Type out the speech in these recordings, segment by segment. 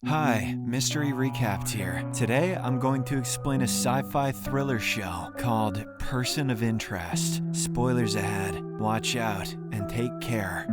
Hi, Mystery Recapped here. Today I'm going to explain a sci-fi thriller show called Person of Interest. Spoilers ahead. Watch out and take care.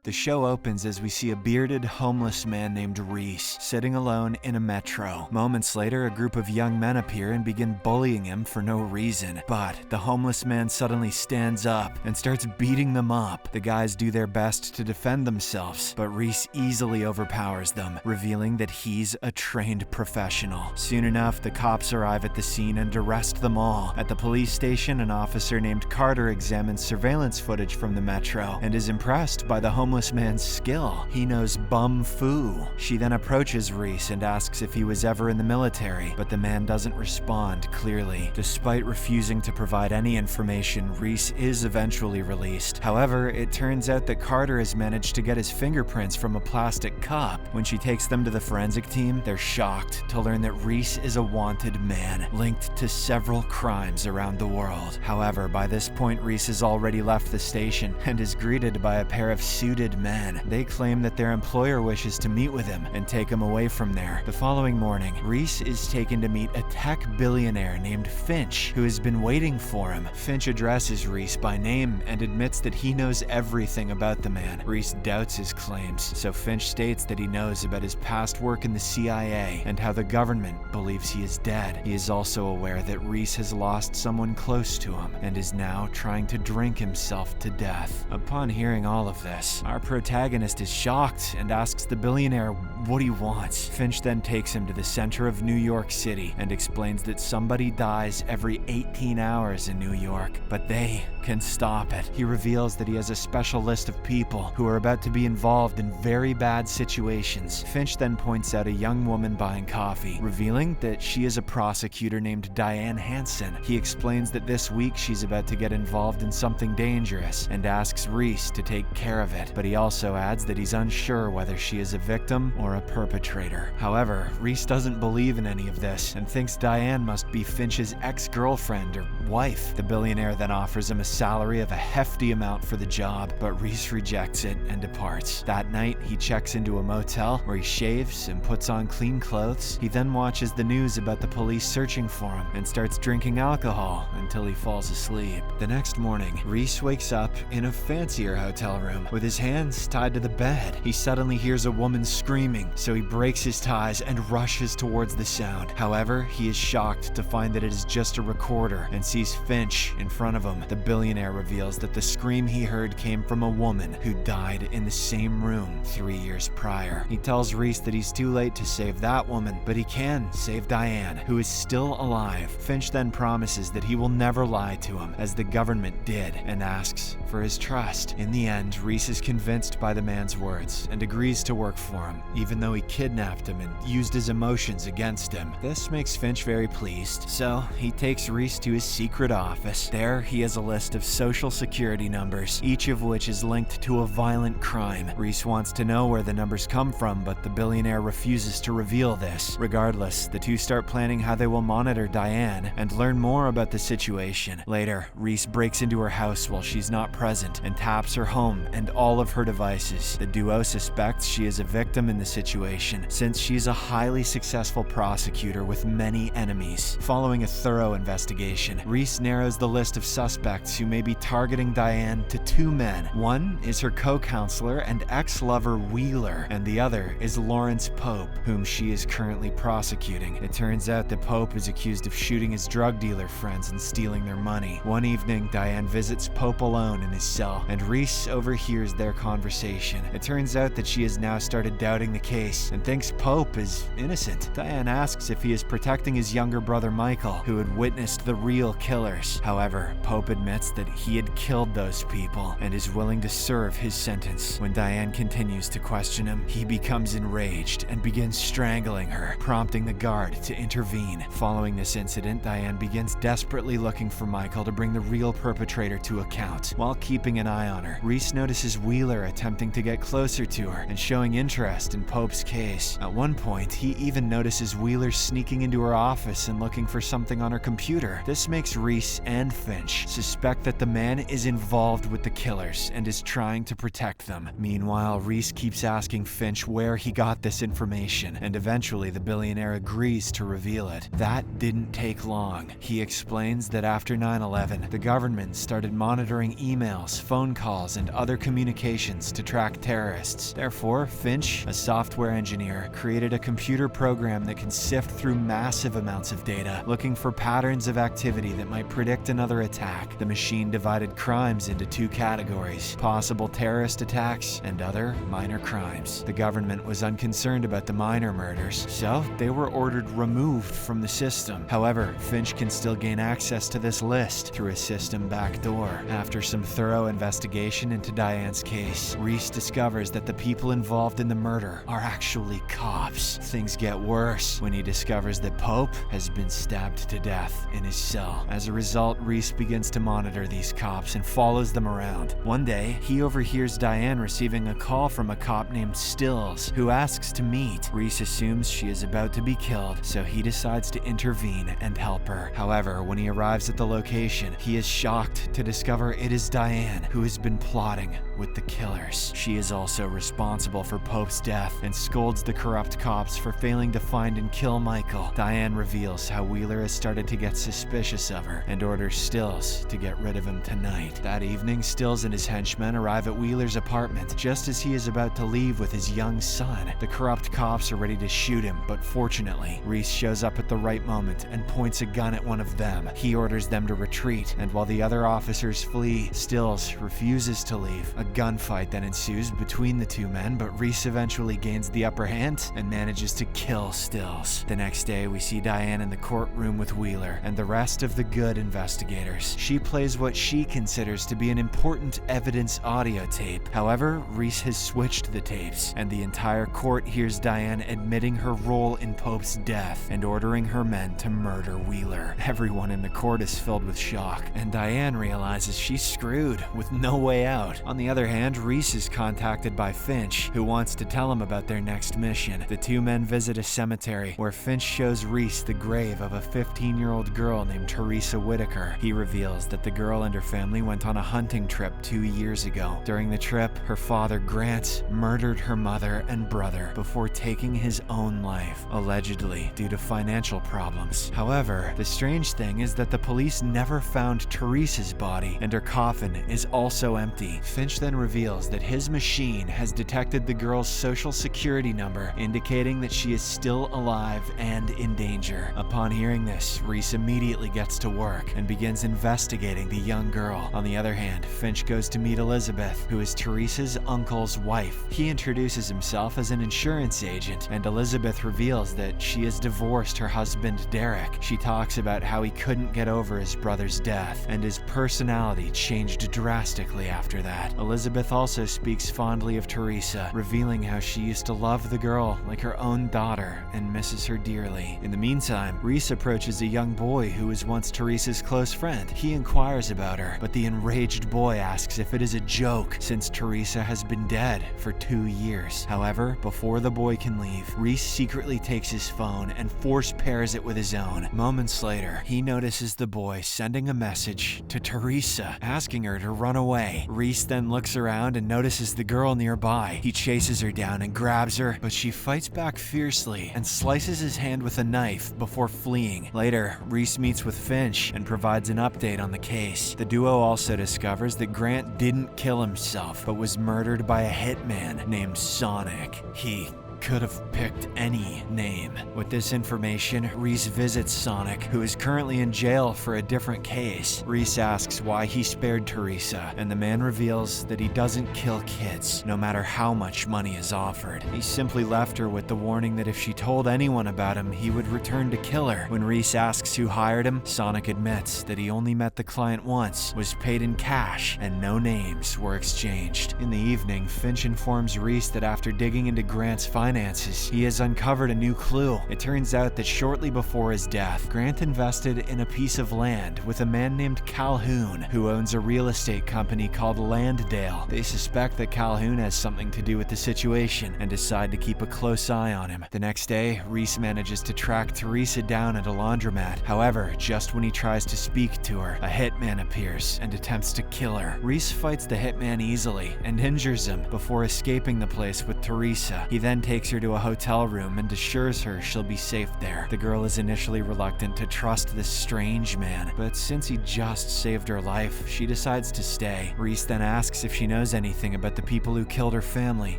The show opens as we see a bearded, homeless man named Reese sitting alone in a metro. Moments later, a group of young men appear and begin bullying him for no reason. But the homeless man suddenly stands up and starts beating them up. The guys do their best to defend themselves, but Reese easily overpowers them, revealing that he's a trained professional. Soon enough, the cops arrive at the scene and arrest them all. At the police station, an officer named Carter examines surveillance footage from the metro and is impressed by the homeless man's skill. He knows bum fu. She then approaches Reese and asks if he was ever in the military, but the man doesn't respond clearly. Despite refusing to provide any information, Reese is eventually released. However, it turns out that Carter has managed to get his fingerprints from a plastic cup. When she takes them to the forensic team, they're shocked to learn that Reese is a wanted man, linked to several crimes around the world. However, by this point, Reese has already left the station and is greeted by a pair of suited men. They claim that their employer wishes to meet with him and take him away from there. The following morning, Reese is taken to meet a tech billionaire named Finch, who has been waiting for him. Finch addresses Reese by name and admits that he knows everything about the man. Reese doubts his claims, so Finch states that he knows about his past work in the CIA and how the government believes he is dead. He is also aware that Reese has lost someone close to him and is now trying to drink himself to death. Upon hearing all of this, our protagonist is shocked and asks the billionaire what he wants. Finch then takes him to the center of New York City and explains that somebody dies every 18 hours in New York, but they can stop it. He reveals that he has a special list of people who are about to be involved in very bad situations. Finch then points out a young woman buying coffee, revealing that she is a prosecutor named Diane Hansen. He explains that this week she's about to get involved in something dangerous and asks Reese to take care of it, but he also adds that he's unsure whether she is a victim or a perpetrator. However, Reese doesn't believe in any of this and thinks Diane must be Finch's ex-girlfriend or wife. The billionaire then offers him a salary of a hefty amount for the job, but Reese rejects it and departs. That night, he checks into a motel where he shaves and puts on clean clothes. He then watches the news about the police searching for him and starts drinking alcohol until he falls asleep. The next morning, Reese wakes up in a fancier hotel room with his hands tied to the bed. He suddenly hears a woman screaming, so he breaks his ties and rushes towards the sound. However, he is shocked to find that it is just a recorder and sees Finch in front of him. The billionaire reveals that the scream he heard came from a woman who died in the same room 3 years prior. He tells Reese that he's too late to save that woman, but he can save Diane, who is still alive. Finch then promises that he will never lie to him, as the government did, and asks for his trust. In the end, Reese is convinced by the man's words and agrees to work for him, even though he kidnapped him and used his emotions against him. This makes Finch very pleased, so he takes Reese to his secret office. There, he has a list of social security numbers, each of which is linked to a violent crime. Reese wants to know where the numbers come from, but the billionaire refuses to reveal this. Regardless, the two start planning how they will monitor Diane and learn more about the situation. Later, Reese breaks into her house while she's not present and taps her home and all of her devices. The duo suspects she is a victim in the situation, since she's a highly successful prosecutor with many enemies. Following a thorough investigation, Reese narrows the list of suspects who may be targeting Diane to two men. One is her co-counselor and ex-lover Wheeler, and the other is Lawrence Pope, whom she is currently prosecuting. It turns out that Pope is accused of shooting his drug dealer friends and stealing their money. One evening, Diane visits Pope alone in his cell, and Reese overhears their conversation. It turns out that she has now started doubting the case and thinks Pope is innocent. Diane asks if he is protecting his younger brother Michael, who had witnessed the real killers. However, Pope admits that he had killed those people and is willing to serve his sentence. When Diane continues to question him, he becomes enraged and begins strangling her, prompting the guard to intervene. Following this incident, Diane begins desperately looking for Michael to bring the real perpetrator to account. While keeping an eye on her, Reese notices Wheeler Wheeler attempting to get closer to her and showing interest in Pope's case. At one point, he even notices Wheeler sneaking into her office and looking for something on her computer. This makes Reese and Finch suspect that the man is involved with the killers and is trying to protect them. Meanwhile, Reese keeps asking Finch where he got this information, and eventually the billionaire agrees to reveal it. That didn't take long. He explains that after 9/11, the government started monitoring emails, phone calls, and other communications to track terrorists. Therefore, Finch, a software engineer, created a computer program that can sift through massive amounts of data, looking for patterns of activity that might predict another attack. The machine divided crimes into two categories: possible terrorist attacks and other minor crimes. The government was unconcerned about the minor murders, so they were ordered removed from the system. However, Finch can still gain access to this list through a system backdoor. After some thorough investigation into Diane's case, Reese discovers that the people involved in the murder are actually cops. Things get worse when he discovers that Pope has been stabbed to death in his cell. As a result, Reese begins to monitor these cops and follows them around. One day, he overhears Diane receiving a call from a cop named Stills, who asks to meet. Reese assumes she is about to be killed, so he decides to intervene and help her. However, when he arrives at the location, he is shocked to discover it is Diane who has been plotting with the killers. She is also responsible for Pope's death and scolds the corrupt cops for failing to find and kill Michael. Diane reveals how Wheeler has started to get suspicious of her and orders Stills to get rid of him tonight. That evening, Stills and his henchmen arrive at Wheeler's apartment just as he is about to leave with his young son. The corrupt cops are ready to shoot him, but fortunately, Reese shows up at the right moment and points a gun at one of them. He orders them to retreat, and while the other officers flee, Stills refuses to leave. A gunfight then ensues between the two men, but Reese eventually gains the upper hand and manages to kill Stills. The next day, we see Diane in the courtroom with Wheeler and the rest of the good investigators. She plays what she considers to be an important evidence audio tape. However, Reese has switched the tapes, and the entire court hears Diane admitting her role in Pope's death and ordering her men to murder Wheeler. Everyone in the court is filled with shock, and Diane realizes she's screwed with no way out. On the other hand, Reese is contacted by Finch, who wants to tell him about their next mission. The two men visit a cemetery where Finch shows Reese the grave of a 15-year-old girl named Teresa Whitaker. He reveals that the girl and her family went on a hunting trip 2 years ago. During the trip, her father, Grant, murdered her mother and brother before taking his own life, allegedly due to financial problems. However, the strange thing is that the police never found Teresa's body, and her coffin is also empty. Finch then reveals that his machine has detected the girl's social security number, indicating that she is still alive and in danger. Upon hearing this, Reese immediately gets to work and begins investigating the young girl. On the other hand, Finch goes to meet Elizabeth, who is Teresa's uncle's wife. He introduces himself as an insurance agent, and Elizabeth reveals that she has divorced her husband, Derek. She talks about how he couldn't get over his brother's death, and his personality changed drastically after that. Elizabeth also speaks fondly of Teresa, revealing how she used to love the girl like her own daughter and misses her dearly. In the meantime, Reese approaches a young boy who was once Teresa's close friend. He inquires about her, but the enraged boy asks if it is a joke since Teresa has been dead for 2 years. However, before the boy can leave, Reese secretly takes his phone and force pairs it with his own. Moments later, he notices the boy sending a message to Teresa, asking her to run away. Reese then looks around and notices the girl nearby. He chases her down and grabs her, but she fights back fiercely and slices his hand with a knife before fleeing. Later, Reese meets with Finch and provides an update on the case. The duo also discovers that Grant didn't kill himself, but was murdered by a hitman named Sonic. He could have picked any name. With this information, Reese visits Sonic, who is currently in jail for a different case. Reese asks why he spared Teresa, and the man reveals that he doesn't kill kids, no matter how much money is offered. He simply left her with the warning that if she told anyone about him, he would return to kill her. When Reese asks who hired him, Sonic admits that he only met the client once, was paid in cash, and no names were exchanged. In the evening, Finch informs Reese that after digging into Grant's finances, finances, he has uncovered a new clue. It turns out that shortly before his death, Grant invested in a piece of land with a man named Calhoun, who owns a real estate company called Landdale. They suspect that Calhoun has something to do with the situation and decide to keep a close eye on him. The next day, Reese manages to track Teresa down at a laundromat. However, just when he tries to speak to her, a hitman appears and attempts to kill her. Reese fights the hitman easily and injures him before escaping the place with Teresa. He then takes her to a hotel room and assures her she'll be safe there. The girl is initially reluctant to trust this strange man, but since he just saved her life, she decides to stay. Reese then asks if she knows anything about the people who killed her family.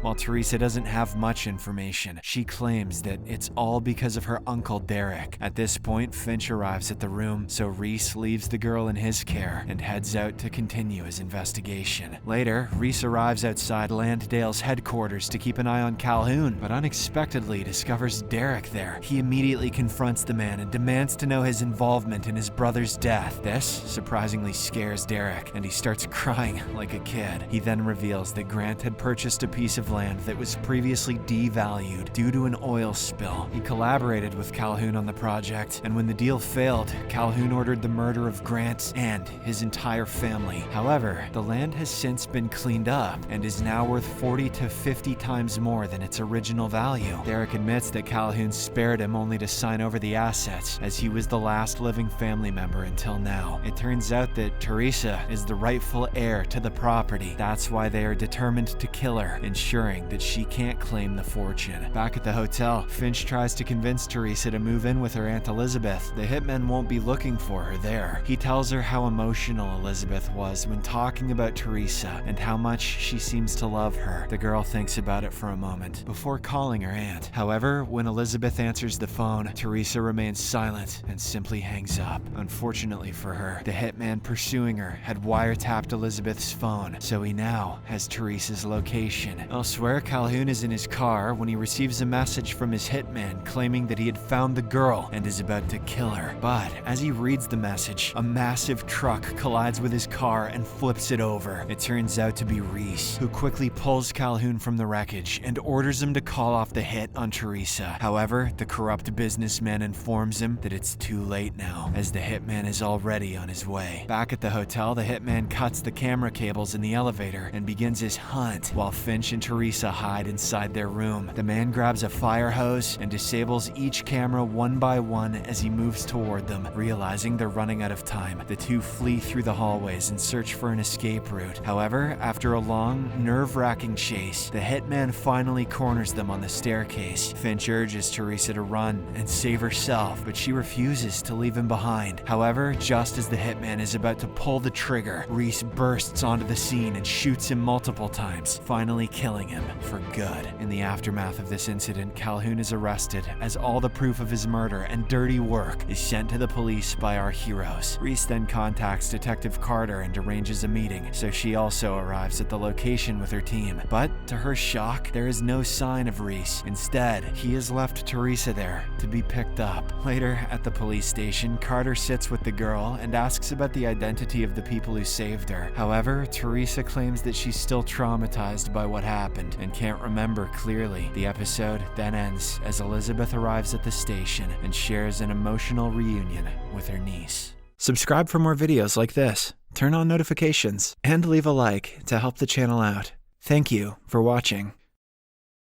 While Teresa doesn't have much information, she claims that it's all because of her uncle Derek. At this point, Finch arrives at the room, so Reese leaves the girl in his care and heads out to continue his investigation. Later, Reese arrives outside Landdale's headquarters to keep an eye on Calhoun, but unexpectedly discovers Derek there. He immediately confronts the man and demands to know his involvement in his brother's death. This surprisingly scares Derek, and he starts crying like a kid. He then reveals that Grant had purchased a piece of land that was previously devalued due to an oil spill. He collaborated with Calhoun on the project, and when the deal failed, Calhoun ordered the murder of Grant and his entire family. However, the land has since been cleaned up and is now worth 40 to 50 times more than its original value. Derek admits that Calhoun spared him only to sign over the assets, as he was the last living family member until now. It turns out that Teresa is the rightful heir to the property. That's why they are determined to kill her, ensuring that she can't claim the fortune. Back at the hotel, Finch tries to convince Teresa to move in with her Aunt Elizabeth. The hitman won't be looking for her there. He tells her how emotional Elizabeth was when talking about Teresa and how much she seems to love her. The girl thinks about it for a moment before calling her aunt. However, when Elizabeth answers the phone, Teresa remains silent and simply hangs up. Unfortunately for her, the hitman pursuing her had wiretapped Elizabeth's phone, so he now has Teresa's location. Elsewhere, Calhoun is in his car when he receives a message from his hitman claiming that he had found the girl and is about to kill her. But as he reads the message, a massive truck collides with his car and flips it over. It turns out to be Reese, who quickly pulls Calhoun from the wreckage and orders him to call off the hit on Teresa. However, the corrupt businessman informs him that it's too late now, as the hitman is already on his way. Back at the hotel, the hitman cuts the camera cables in the elevator and begins his hunt, while Finch and Teresa hide inside their room. The man grabs a fire hose and disables each camera one by one as he moves toward them. Realizing they're running out of time, the two flee through the hallways and search for an escape route. However, after a long, nerve-wracking chase, the hitman finally corners them on the staircase. Finch urges Teresa to run and save herself, but she refuses to leave him behind. However, just as the hitman is about to pull the trigger, Reese bursts onto the scene and shoots him multiple times, finally killing him for good. In the aftermath of this incident, Calhoun is arrested as all the proof of his murder and dirty work is sent to the police by our heroes. Reese then contacts Detective Carter and arranges a meeting, so she also arrives at the location with her team. But to her shock, there is no sign of Reese. Instead, he has left Teresa there to be picked up. Later, at the police station, Carter sits with the girl and asks about the identity of the people who saved her. However, Teresa claims that she's still traumatized by what happened and can't remember clearly. The episode then ends as Elizabeth arrives at the station and shares an emotional reunion with her niece. Subscribe for more videos like this, turn on notifications, and leave a like to help the channel out. Thank you for watching.